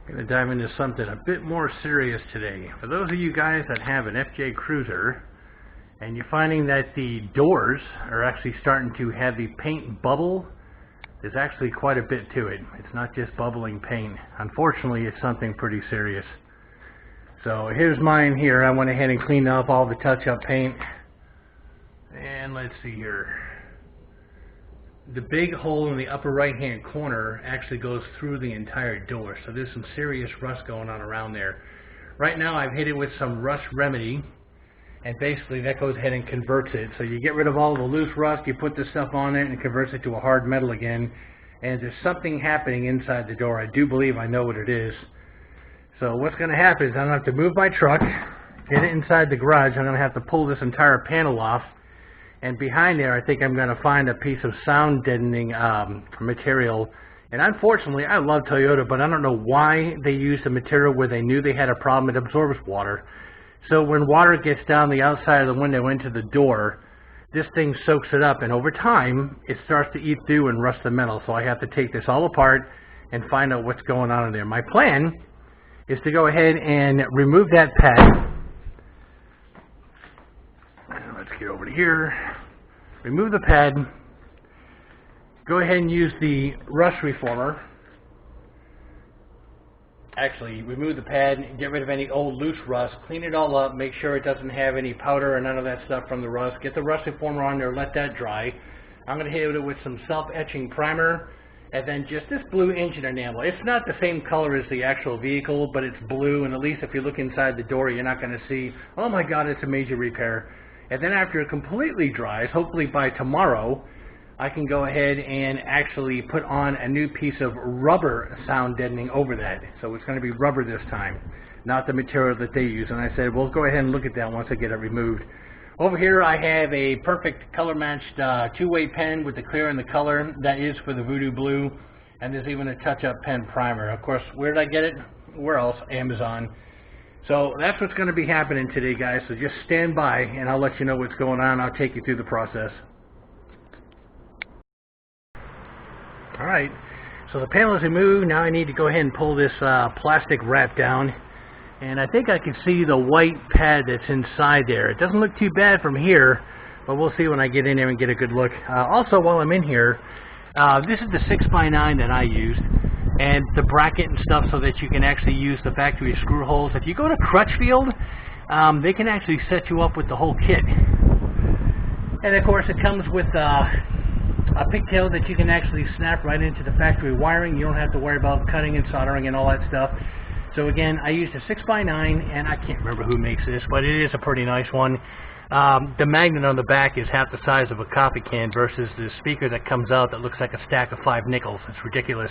I'm going to dive into something a bit more serious today. For those of you guys that have an FJ Cruiser and you're finding that the doors are actually starting to have the paint bubble, there's actually quite a bit to it. It's not just bubbling paint. Unfortunately, it's something pretty serious. So here's mine here. I went ahead and cleaned up all the touch-up paint. And let's see here. The big hole in the upper right-hand corner actually goes through the entire door. So there's some serious rust going on around there. Right now I've hit it with some rust remedy. And basically that goes ahead and converts it. So you get rid of all the loose rust, you put this stuff on it, and it converts it to a hard metal again. And there's something happening inside the door. I do believe I know what it is. So what's going to happen is I'm going to have to move my truck, get it inside the garage. I'm going to have to pull this entire panel off. And behind there, I think I'm going to find a piece of sound deadening material. And unfortunately, I love Toyota, but I don't know why they used a material where they knew they had a problem. It absorbs water. So when water gets down the outside of the window into the door, this thing soaks it up. And over time, it starts to eat through and rust the metal. So I have to take this all apart and find out what's going on in there. My plan is to go ahead and remove that pad. Let's get over to here. Remove the pad. Go ahead and use the rust reformer. Actually, remove the pad, get rid of any old loose rust, clean it all up, make sure it doesn't have any powder or none of that stuff from the rust. Get the rust reformer on there, let that dry. I'm going to hit it with some self-etching primer, and then just this blue engine enamel. It's not the same color as the actual vehicle, but it's blue, and at least if you look inside the door, you're not going to see, oh my God, it's a major repair. And then after it completely dries, hopefully by tomorrow, I can go ahead and actually put on a new piece of rubber sound deadening over that. So it's going to be rubber this time, not the material that they use. And I said, we'll go ahead and look at that once I get it removed. Over here I have a perfect color matched two-way pen with the clear and the color. That is for the Voodoo Blue. And there's even a touch-up pen primer. Of course, where did I get it? Where else? Amazon. So that's what's going to be happening today, guys. So just stand by and I'll let you know what's going on. I'll take you through the process. Alright, so the panel is removed. Now I need to go ahead and pull this plastic wrap down. And I think I can see the white pad that's inside there. It doesn't look too bad from here, but we'll see when I get in there and get a good look. Also, while I'm in here, this is the 6x9 that I used. And the bracket and stuff so that you can actually use the factory screw holes. If you go to Crutchfield, they can actually set you up with the whole kit. And of course it comes with a pigtail that you can actually snap right into the factory wiring. You don't have to worry about cutting and soldering and all that stuff. So again, I used a 6x9, and I can't remember who makes this, but it is a pretty nice one. The magnet on the back is half the size of a coffee can versus the speaker that comes out that looks like a stack of 5 nickels. It's ridiculous.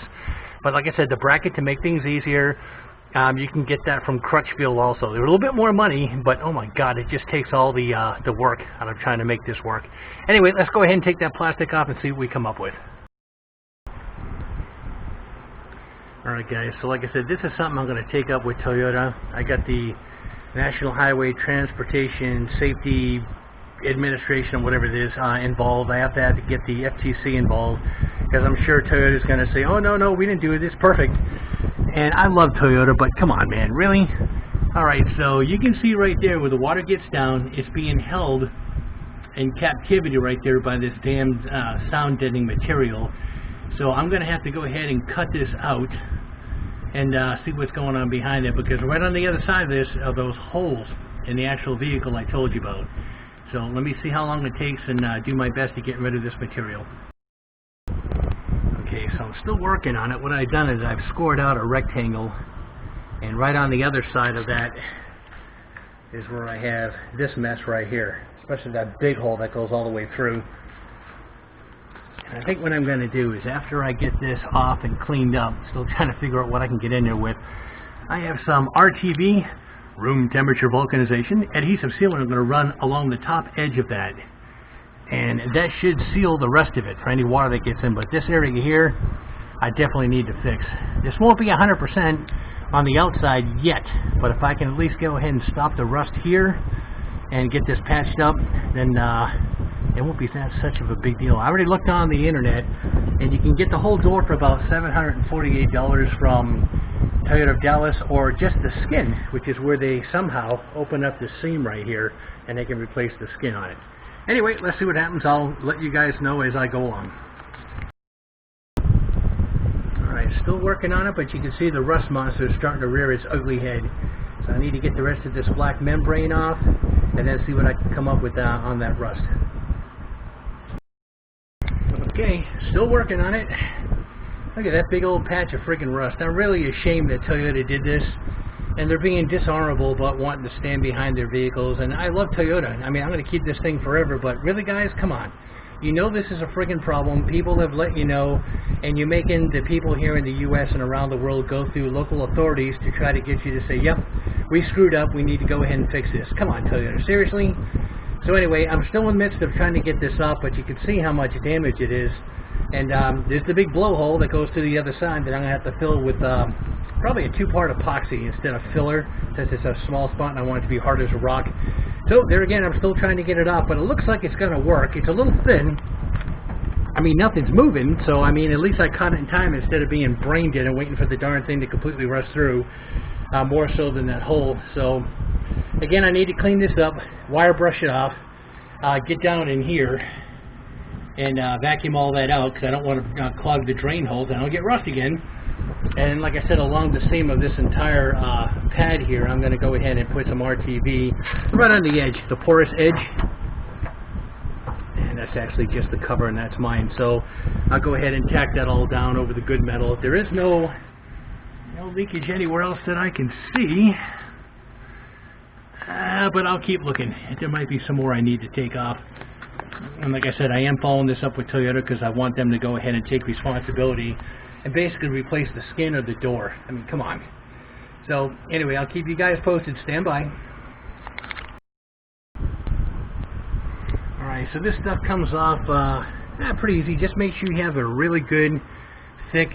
But like I said, the bracket to make things easier, you can get that from Crutchfield also. They're a little bit more money, but oh my God, it just takes all the work out of trying to make this work. Anyway, let's go ahead and take that plastic off and see what we come up with. Alright guys, so like I said, this is something I'm going to take up with Toyota. I got the National Highway Transportation Safety Administration, whatever it is, involved. I have to get the FTC involved because I'm sure Toyota's going to say, oh no, we didn't do it, it's perfect. And I love Toyota, but come on man, really? Alright, so you can see right there where the water gets down, it's being held in captivity right there by this damn sound deadening material. So I'm going to have to go ahead and cut this out and see what's going on behind it, because right on the other side of this are those holes in the actual vehicle I told you about. So let me see how long it takes and do my best to get rid of this material. Okay, so I'm still working on it. What I've done is I've scored out a rectangle, and right on the other side of that is where I have this mess right here, especially that big hole that goes all the way through. And I think what I'm going to do is after I get this off and cleaned up, still trying to figure out what I can get in there with, I have some RTV, room temperature vulcanization, adhesive sealant I'm going to run along the top edge of that. And that should seal the rest of it for any water that gets in. But this area here, I definitely need to fix. This won't be 100% on the outside yet, but if I can at least go ahead and stop the rust here and get this patched up, then it won't be that such of a big deal. I already looked on the internet, and you can get the whole door for about $748 from Toyota of Dallas, or just the skin, which is where they somehow open up the seam right here and they can replace the skin on it. Anyway, let's see what happens. I'll let you guys know as I go along. Alright, still working on it, but you can see the rust monster is starting to rear its ugly head. So I need to get the rest of this black membrane off and then see what I can come up with on that rust. Okay, still working on it. Look at that big old patch of freaking rust. I'm really ashamed that Toyota did this, and they're being dishonorable about wanting to stand behind their vehicles. And I love Toyota. I mean, I'm going to keep this thing forever, but really, guys, come on. You know this is a freaking problem. People have let you know, and you're making the people here in the U.S. and around the world go through local authorities to try to get you to say, yep, we screwed up, we need to go ahead and fix this. Come on, Toyota, seriously? So anyway, I'm still in the midst of trying to get this off, but you can see how much damage it is. And there's the big blowhole that goes to the other side that I'm going to have to fill with probably a two-part epoxy instead of filler, since it's a small spot and I want it to be hard as a rock. So there again, I'm still trying to get it off, but it looks like it's going to work. It's a little thin. I mean, nothing's moving, so I mean, at least I caught it in time instead of being brain dead and waiting for the darn thing to completely rust through, more so than that hole. So again, I need to clean this up, wire brush it off, get down in here and vacuum all that out, because I don't want to clog the drain holes and I'll get rust again. And like I said, along the seam of this entire pad here, I'm going to go ahead and put some RTV right on the edge, the porous edge. And that's actually just the cover, and that's mine. So I'll go ahead and tack that all down over the good metal. There is no leakage anywhere else that I can see. But I'll keep looking. There might be some more I need to take off. And like I said, I am following this up with Toyota because I want them to go ahead and take responsibility and basically replace the skin of the door. I mean, come on. So anyway, I'll keep you guys posted. Stand by. Alright, so this stuff comes off pretty easy. Just make sure you have a really good, thick,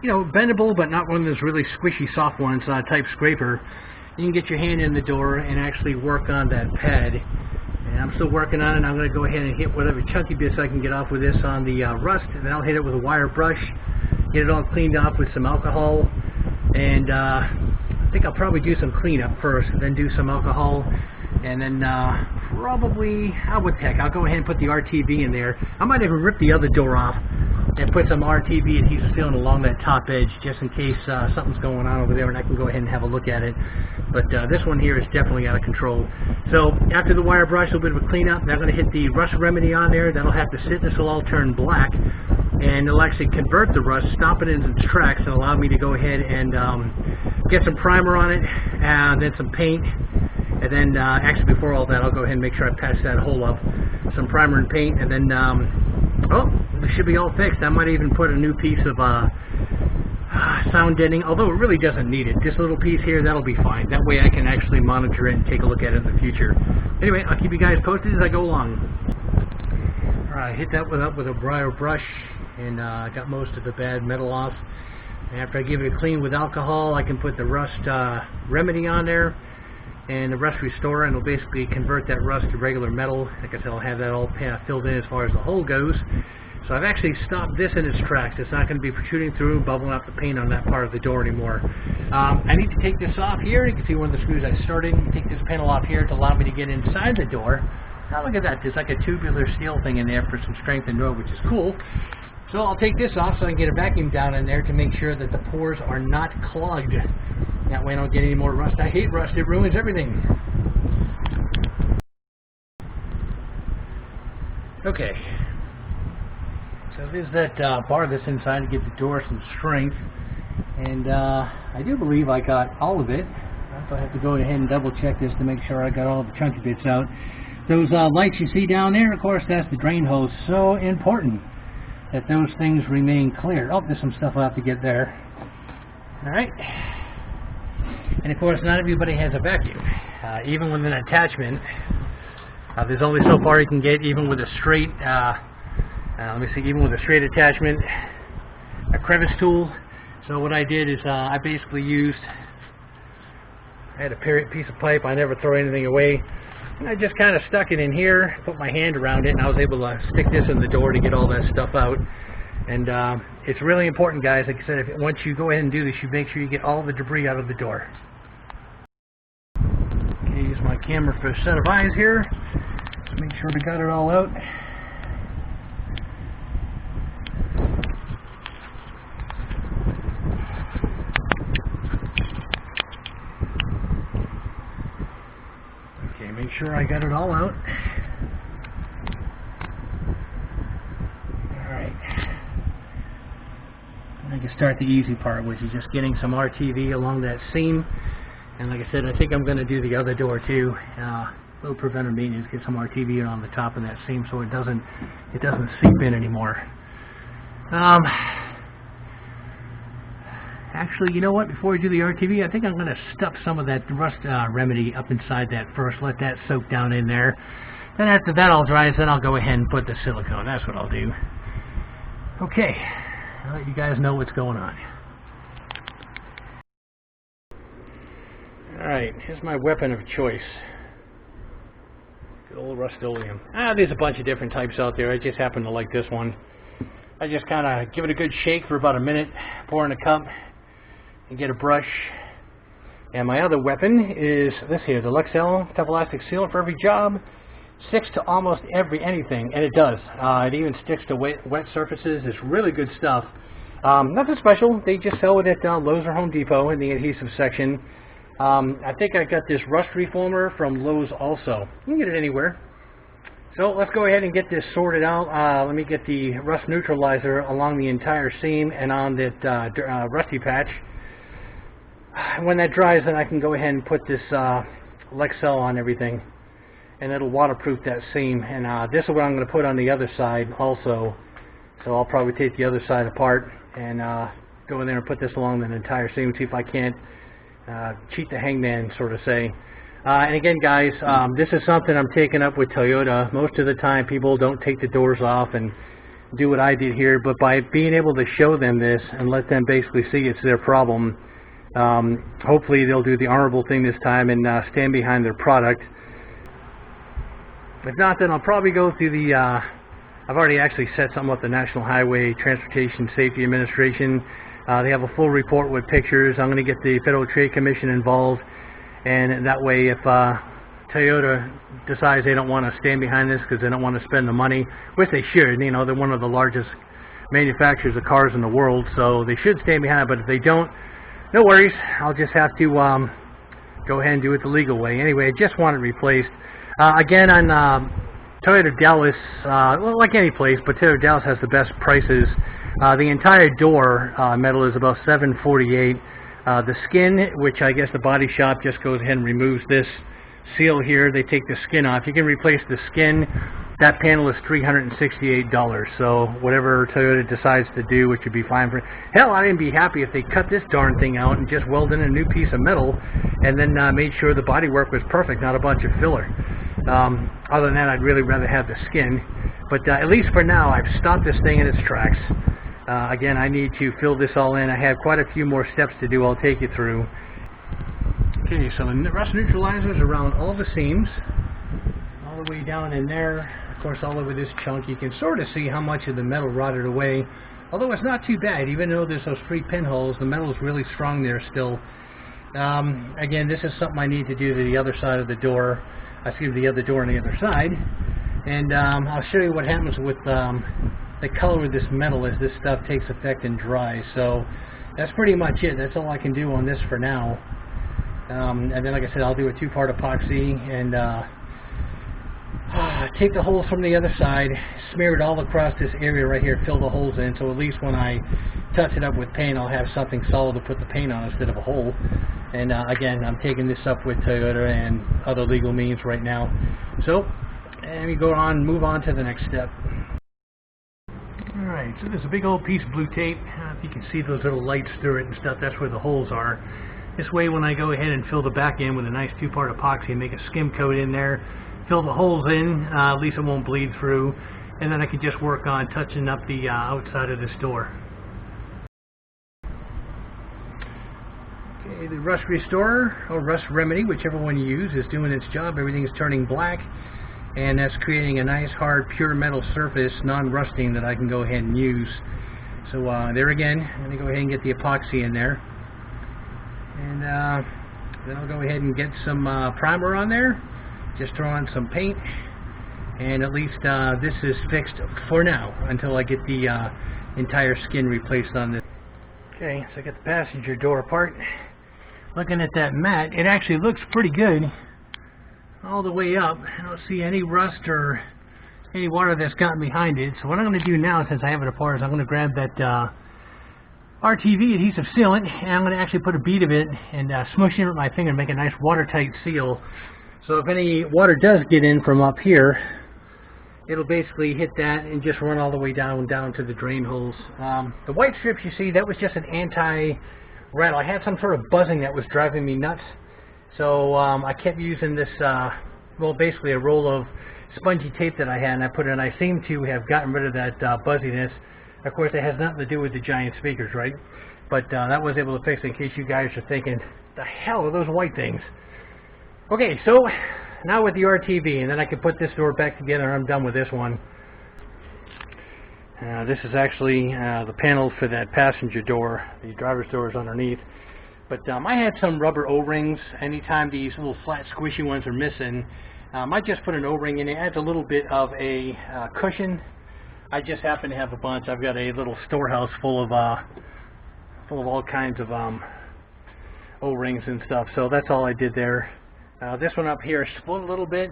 bendable, but not one of those really squishy soft ones, type scraper. You can get your hand in the door and actually work on that pad. And I'm still working on it. I'm going to go ahead and hit whatever chunky bits I can get off with this on the rust, and then I'll hit it with a wire brush, get it all cleaned off with some alcohol, and I think I'll probably do some cleanup first, then do some alcohol, and then probably, with heck, I'll go ahead and put the RTV in there. I might even rip the other door off and put some RTV adhesive sealant along that top edge, just in case something's going on over there and I can go ahead and have a look at it. But this one here is definitely out of control. So after the wire brush, a little bit of a cleanup. Now I'm going to hit the rust remedy on there. That'll have to sit. This will all turn black, and it'll actually convert the rust, stop it in its tracks, and allow me to go ahead and get some primer on it, and then some paint. And then actually before all that, I'll go ahead and make sure I patch that hole up. Some primer and paint, and then this should be all fixed. I might even put a new piece of sound deadening, although it really doesn't need it. This little piece here, that'll be fine. That way I can actually monitor it and take a look at it in the future. Anyway, I'll keep you guys posted as I go along. Alright, hit that up with a wire brush, and got most of the bad metal off. And after I give it a clean with alcohol, I can put the rust remedy on there and the rust restorer, and it'll basically convert that rust to regular metal. Like I said, I'll have that all filled in as far as the hole goes. So I've actually stopped this in its tracks. It's not going to be protruding through and bubbling up the paint on that part of the door anymore. I need to take this off here. You can see one of the screws I started. Take this panel off here to allow me to get inside the door. Now look at that. There's like a tubular steel thing in there for some strength and door, which is cool. So I'll take this off so I can get a vacuum down in there to make sure that the pores are not clogged. That way I don't get any more rust. I hate rust. It ruins everything. Okay. So there's that bar that's inside to give the door some strength. And I do believe I got all of it. So I have to go ahead and double check this to make sure I got all the chunky bits out. Those lights you see down there, of course, that's the drain hose. So important that those things remain clear. Oh, there's some stuff I'll have to get there. Alright. And of course, not everybody has a vacuum. Even with an attachment, there's only so far you can get, even with a straight, let me see, even with a straight attachment, a crevice tool. So what I did is I basically used, I had a piece of pipe. I never throw anything away. And I just kind of stuck it in here, put my hand around it, and I was able to stick this in the door to get all that stuff out. And it's really important, guys. Like I said, once you go ahead and do this, you make sure you get all the debris out of the door. Okay, use my camera for a set of eyes here. Make sure we got it all out. Okay, make sure I got it all out. I can start the easy part, which is just getting some RTV along that seam. And like I said, I think I'm going to do the other door too. Little preventive maintenance, get some RTV on the top of that seam so it doesn't seep in anymore. Actually, you know what? Before we do the RTV, I think I'm going to stuff some of that rust remedy up inside that first. Let that soak down in there. Then after that all dries, then I'll go ahead and put the silicone. That's what I'll do. Okay. I'll let you guys know what's going on. Alright, here's my weapon of choice. Good old Rust-Oleum. There's a bunch of different types out there. I just happen to like this one. I just kind of give it a good shake for about a minute, pour in a cup, and get a brush. And my other weapon is this here, the Lexel Tough Elastic Seal for every job. Sticks to almost anything, and it does. It even sticks to wet surfaces. It's really good stuff. Nothing special. They just sell it at Lowe's or Home Depot in the adhesive section. I think I got this rust reformer from Lowe's also. You can get it anywhere. So let's go ahead and get this sorted out. Let me get the rust neutralizer along the entire seam and on that rusty patch. When that dries, then I can go ahead and put this Lexel on everything. And it'll waterproof that seam, and this is what I'm going to put on the other side also. So I'll probably take the other side apart and go in there and put this along the entire seam, see if I can't cheat the hangman, sort of say. And again, guys, this is something I'm taking up with Toyota. Most of the time people don't take the doors off and do what I did here, but by being able to show them this and let them basically see it's their problem, hopefully they'll do the honorable thing this time and stand behind their product. If not, then I'll probably go through the, I've already actually set something up, the National Highway Transportation Safety Administration. They have a full report with pictures. I'm going to get the Federal Trade Commission involved, and that way if Toyota decides they don't want to stand behind this because they don't want to spend the money, which they should, you know, they're one of the largest manufacturers of cars in the world, so they should stand behind it, but if they don't, no worries. I'll just have to go ahead and do it the legal way. Anyway, I just want it replaced. Again, on Toyota Dallas, well, like any place, but Toyota Dallas has the best prices. The entire door metal is about $748. The skin, which I guess the body shop just goes ahead and removes this seal here. They take the skin off. You can replace the skin. That panel is $368. So whatever Toyota decides to do, which would be fine for. Hell, I'd even be happy if they cut this darn thing out and just welded in a new piece of metal, and then made sure the bodywork was perfect, not a bunch of filler. Other than that, I'd really rather have the skin. But at least for now, I've stopped this thing in its tracks. Again, I need to fill this all in. I have quite a few more steps to do. I'll take you through. Okay, so the rust neutralizer is around all the seams, all the way down in there. Of course, all over this chunk, you can sort of see how much of the metal rotted away. Although it's not too bad, even though there's those 3 pinholes, the metal is really strong there still. Again, this is something I need to do to the other side of the door. Excuse me, the other door on the other side. And I'll show you what happens with the color of this metal as this stuff takes effect and dries. So that's pretty much it. That's all I can do on this for now. And then, like I said, I'll do a 2-part epoxy and take the holes from the other side, smear it all across this area right here, fill the holes in, so at least when I touch it up with paint, I'll have something solid to put the paint on instead of a hole. And again, I'm taking this up with Toyota and other legal means right now. So let me go on, move on to the next step. Alright, so there's a big old piece of blue tape. If you can see those little lights through it and stuff, that's where the holes are. This way, when I go ahead and fill the back end with a nice 2-part epoxy and make a skim coat in there, fill the holes in, at least it won't bleed through, and then I can just work on touching up the outside of this door. Okay, the rust restorer, or rust remedy, whichever one you use, is doing its job. Everything is turning black, and that's creating a nice hard pure metal surface, non-rusting, that I can go ahead and use. So there again, I'm going to go ahead and get the epoxy in there. And then I'll go ahead and get some primer on there. Just throw on some paint. And at least this is fixed for now until I get the entire skin replaced on this. Okay, so I got the passenger door apart. Looking at that mat, it actually looks pretty good all the way up. I don't see any rust or any water that's gotten behind it. So what I'm going to do now, since I have it apart, is I'm going to grab that RTV adhesive sealant, and I'm going to actually put a bead of it and smush it with my finger and make a nice watertight seal. So if any water does get in from up here, it'll basically hit that and just run all the way down to the drain holes. The white strips you see, that was just an anti-rattle. I had some sort of buzzing that was driving me nuts. So I kept using this, well, basically a roll of spongy tape that I had, and I put it in. I seem to have gotten rid of that buzziness. Of course, it has nothing to do with the giant speakers, right? But that was able to fix it, in case you guys are thinking, the hell are those white things? Okay, so now with the RTV, and then I can put this door back together and I'm done with this one. This is actually the panel for that passenger door. The driver's door is underneath. But I had some rubber O-rings. Anytime these little flat squishy ones are missing, I just put an O-ring in. It adds a little bit of a cushion. I just happen to have a bunch. I've got a little storehouse full of all kinds of O-rings and stuff. So that's all I did there. This one up here split a little bit,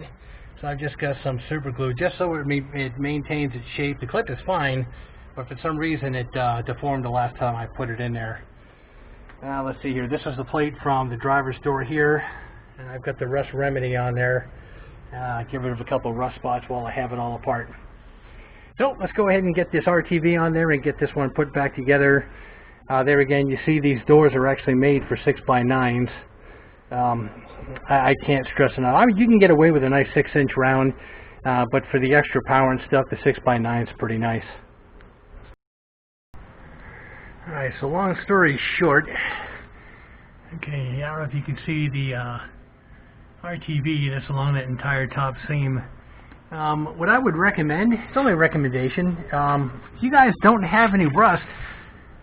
so I've just got some super glue just so it maintains its shape. The clip is fine, but for some reason it deformed the last time I put it in there. Let's see here. This is the plate from the driver's door here, and I've got the rust remedy on there. Get rid of a couple of rust spots while I have it all apart. So let's go ahead and get this RTV on there and get this one put back together. There again, you see these doors are actually made for 6x9s. I can't stress enough. I mean, you can get away with a nice 6-inch round, but for the extra power and stuff, the 6x9 is pretty nice. Alright, so long story short, okay, I don't know if you can see the RTV that's along that entire top seam. What I would recommend, it's only a recommendation, if you guys don't have any rust,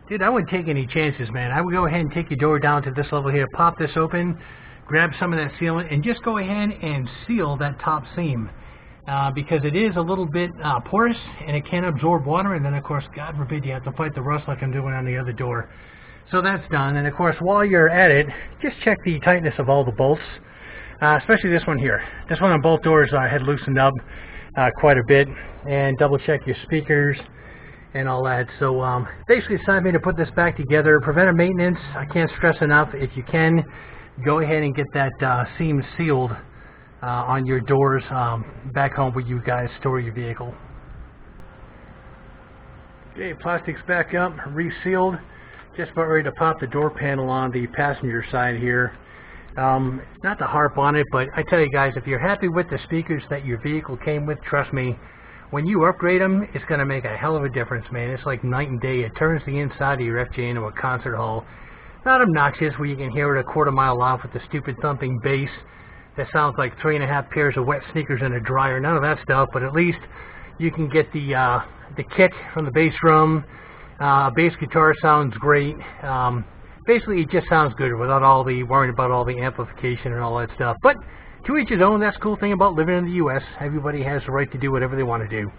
dude, I wouldn't take any chances, man. I would go ahead and take your door down to this level here, pop this open, grab some of that sealant, and just go ahead and seal that top seam. Because it is a little bit porous, and it can absorb water, and then of course, God forbid, you have to fight the rust like I'm doing on the other door. So that's done, and of course, while you're at it, just check the tightness of all the bolts, especially this one here. This one on both doors I had loosened up quite a bit, and double check your speakers and all that. So basically it's time for me to put this back together. Preventive maintenance, I can't stress enough, if you can, go ahead and get that seam sealed on your doors back home where you guys store your vehicle. Okay, plastic's back up, resealed. Just about ready to pop the door panel on the passenger side here. Not to harp on it, but I tell you guys, if you're happy with the speakers that your vehicle came with, trust me, when you upgrade them, it's going to make a hell of a difference, man. It's like night and day. It turns the inside of your FJ into a concert hall. Not obnoxious where you can hear it a quarter mile off with the stupid thumping bass that sounds like 3.5 pairs of wet sneakers in a dryer. None of that stuff, but at least you can get the kick from the bass drum. Bass guitar sounds great. Basically, it just sounds good without all the worrying about all the amplification and all that stuff. But to each his own. That's the cool thing about living in the U.S. Everybody has the right to do whatever they want to do.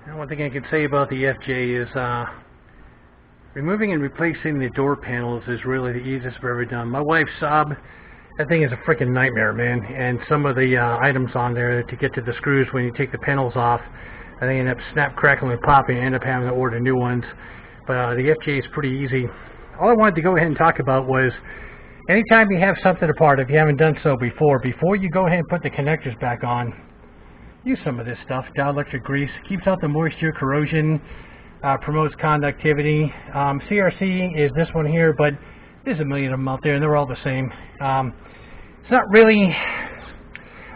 And one thing I can say about the FJ is removing and replacing the door panels is really the easiest I've ever done. My wife's Saab, that thing is a freaking nightmare, man. And some of the items on there to get to the screws when you take the panels off, they end up snap, crackling, and popping, and end up having to order new ones. But the FJ is pretty easy. All I wanted to go ahead and talk about was anytime you have something apart, if you haven't done so before you go ahead and put the connectors back on, use some of this stuff. dielectric grease keeps out the moisture, corrosion, promotes conductivity. CRC is this one here, but there's a million of them out there and they're all the same. It's not really,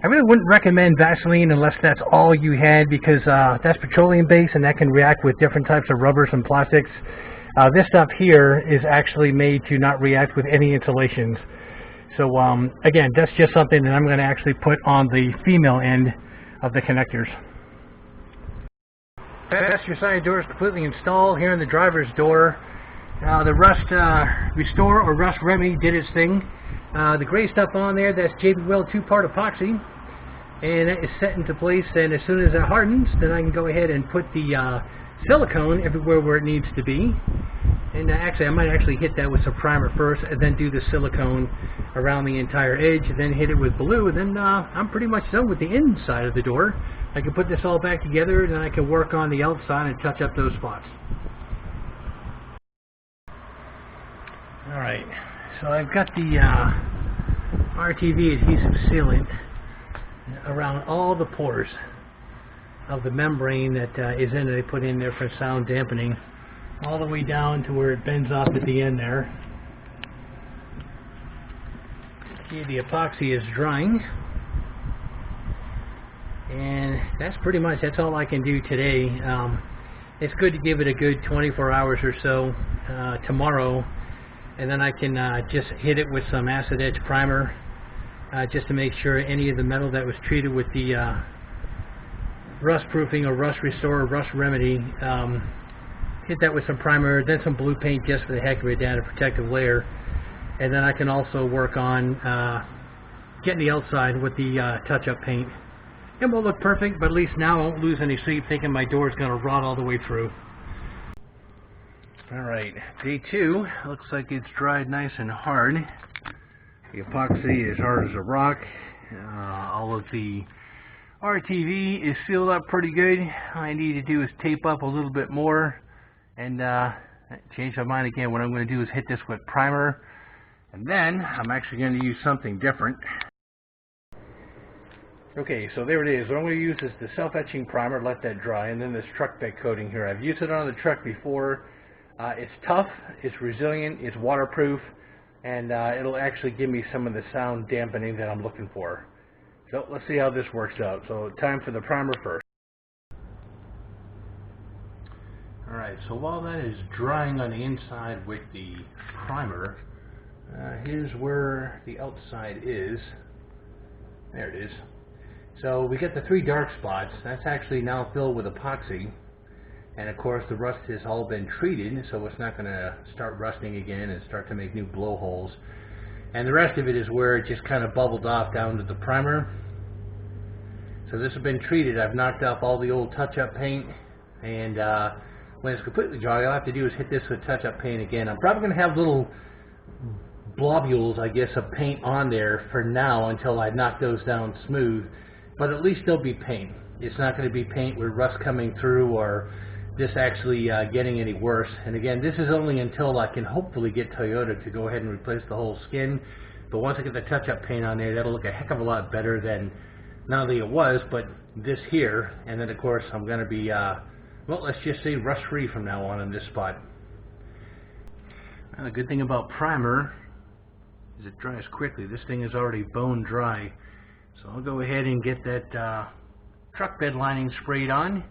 I really wouldn't recommend Vaseline unless that's all you had, because that's petroleum based and that can react with different types of rubbers and plastics. This stuff here is actually made to not react with any insulations. So again, that's just something that I'm going to actually put on the female end of the connectors. Passenger side door is completely installed. Here in the driver's door, the rust restore or rust remedy did its thing. The gray stuff on there, that's JB Weld 2-part epoxy, and that is set into place. And as soon as it hardens, then I can go ahead and put the silicone everywhere where it needs to be. And actually, I might actually hit that with some primer first, and then do the silicone around the entire edge, and then hit it with blue, and then I'm pretty much done with the inside of the door. I can put this all back together, and then I can work on the outside and touch up those spots. Alright, so I've got the RTV adhesive sealant around all the pores of the membrane that is in it. I put in there for sound dampening, all the way down to where it bends off at the end there. See, the epoxy is drying, and that's all I can do today. It's good to give it a good 24 hours or so tomorrow, and then I can just hit it with some acid etch primer just to make sure any of the metal that was treated with the rust proofing or rust restore or rust remedy, hit that with some primer, then some blue paint just for the heck of it, down a protective layer. And then I can also work on getting the outside with the touch-up paint. It won't look perfect, but at least now I won't lose any sleep thinking my door is going to rot all the way through. Alright, day 2. Looks like it's dried nice and hard. The epoxy is hard as a rock. All of the RTV is sealed up pretty good. All I need to do is tape up a little bit more and change my mind again. What I'm going to do is hit this with primer, and then I'm actually going to use something different. Okay, so there it is. What I'm going to use is the self-etching primer, let that dry, and then this truck bed coating here. I've used it on the truck before. It's tough, it's resilient, it's waterproof, and it'll actually give me some of the sound dampening that I'm looking for. So let's see how this works out. So time for the primer first. Alright, so while that is drying on the inside with the primer, here's where the outside is. There it is. So we get the 3 dark spots. That's actually now filled with epoxy, and of course the rust has all been treated, so it's not going to start rusting again and start to make new blowholes. And the rest of it is where it just kind of bubbled off down to the primer. So this has been treated. I've knocked off all the old touch-up paint, and when it's completely dry, all I have to do is hit this with touch-up paint again. I'm probably going to have little globules, I guess, of paint on there for now until I knock those down smooth, but at least there'll be paint. It's not going to be paint with rust coming through or this actually getting any worse. And again, this is only until I can hopefully get Toyota to go ahead and replace the whole skin. But once I get the touch-up paint on there, that'll look a heck of a lot better than not only it was, but this here. And then of course I'm going to be, well, let's just say rust-free from now on in this spot. The good thing about primer is it dries quickly. This thing is already bone dry. So I'll go ahead and get that truck bed lining sprayed on,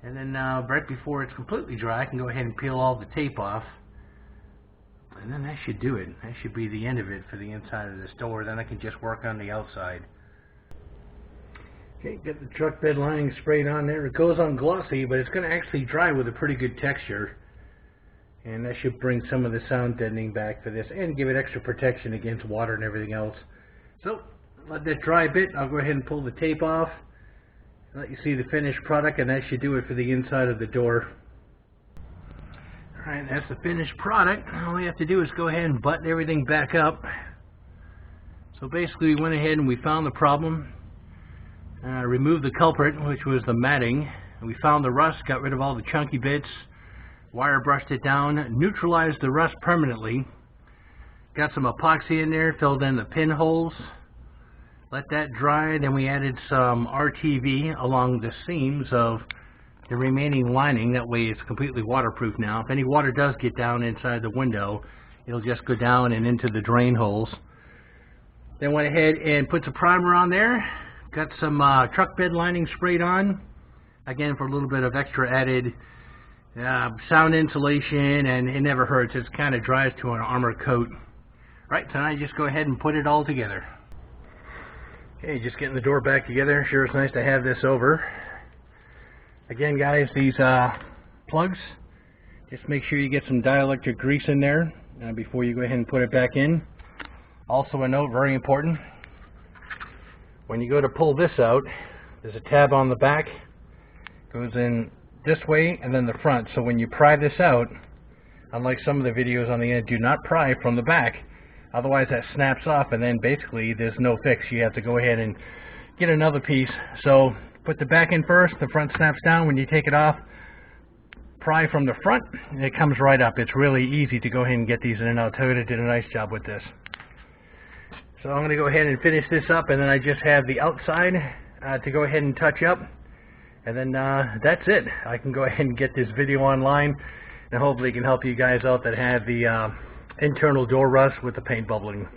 and then right before it's completely dry I can go ahead and peel all the tape off, and then that should do it. That should be the end of it for the inside of this door. Then I can just work on the outside. Okay, get the truck bed lining sprayed on there. It goes on glossy, but it's going to actually dry with a pretty good texture, and that should bring some of the sound deadening back for this and give it extra protection against water and everything else. So let that dry a bit. I'll go ahead and pull the tape off, let you see the finished product, and that should do it for the inside of the door. Alright, that's the finished product. All we have to do is go ahead and button everything back up. So basically we went ahead and we found the problem, removed the culprit, which was the matting, and we found the rust, got rid of all the chunky bits, wire brushed it down, neutralized the rust permanently, got some epoxy in there, filled in the pinholes, let that dry. Then we added some RTV along the seams of the remaining lining. That way it's completely waterproof now. If any water does get down inside the window, it'll just go down and into the drain holes. Then went ahead and put some primer on there, got some truck bed lining sprayed on, again for a little bit of extra added sound insulation, and it never hurts. It kind of dries to an armor coat. Right, so now you just go ahead and put it all together. Okay, just getting the door back together. Sure, it's nice to have this over. Again, guys, these plugs, just make sure you get some dielectric grease in there before you go ahead and put it back in. Also a note, very important, when you go to pull this out, there's a tab on the back, goes in this way and then the front. So when you pry this out, unlike some of the videos on the internet, do not pry from the back, otherwise that snaps off and then basically there's no fix. You have to go ahead and get another piece. So put the back in first, the front snaps down. When you take it off, pry from the front and it comes right up. It's really easy to go ahead and get these in and out. Toyota did a nice job with this. So I'm going to go ahead and finish this up, and then I just have the outside to go ahead and touch up, and then that's it. I can go ahead and get this video online, and hopefully it can help you guys out that have the internal door rust with the paint bubbling.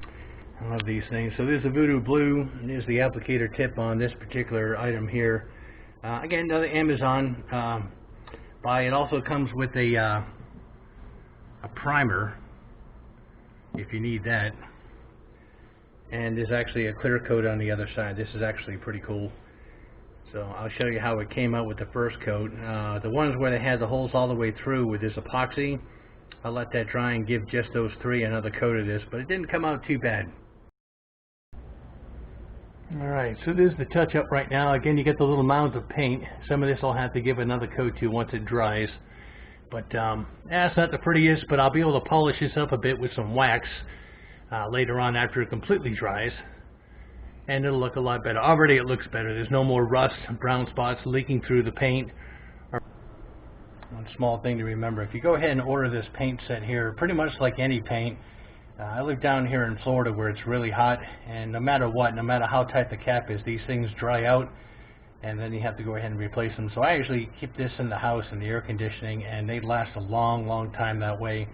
I love these things. So there's the Voodoo Blue, and there's the applicator tip on this particular item here. Again, another Amazon buy. It also comes with a primer if you need that, and there's actually a clear coat on the other side. This is actually pretty cool. So I'll show you how it came out with the first coat. The ones where they had the holes all the way through with this epoxy, I'll let that dry and give just those three another coat of this, but it didn't come out too bad. Alright, so this is the touch-up right now. Again, you get the little mounds of paint. Some of this I'll have to give another coat to once it dries. But it's not the prettiest, but I'll be able to polish this up a bit with some wax later on after it completely dries. And it'll look a lot better. Already it looks better. There's no more rust, brown spots leaking through the paint. One small thing to remember, if you go ahead and order this paint set here, pretty much like any paint, I live down here in Florida where it's really hot, and no matter what, no matter how tight the cap is, these things dry out, and then you have to go ahead and replace them. So I actually keep this in the house in the air conditioning, and they last a long time that way.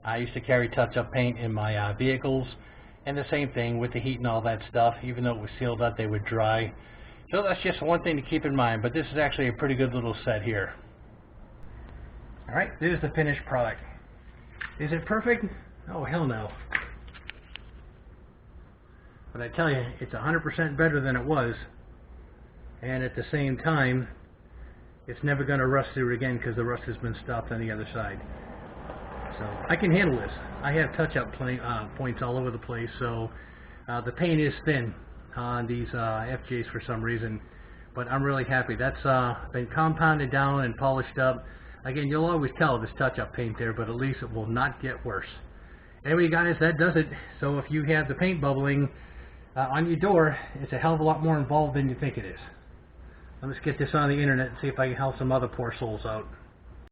I used to carry touch-up paint in my vehicles, and the same thing with the heat and all that stuff. Even though it was sealed up, they would dry. So that's just one thing to keep in mind, but this is actually a pretty good little set here. Alright, this is the finished product. Is it perfect? Oh, hell no. But I tell you, it's 100% better than it was. And at the same time, it's never going to rust through again because the rust has been stopped on the other side. So I can handle this. I have touch-up points all over the place, so the paint is thin on these FJs for some reason. But I'm really happy. That's been compounded down and polished up. Again, you'll always tell this touch-up paint there, but at least it will not get worse. Anyway, guys, that does it. So if you have the paint bubbling on your door, it's a hell of a lot more involved than you think it is. Let's get this on the internet and see if I can help some other poor souls out.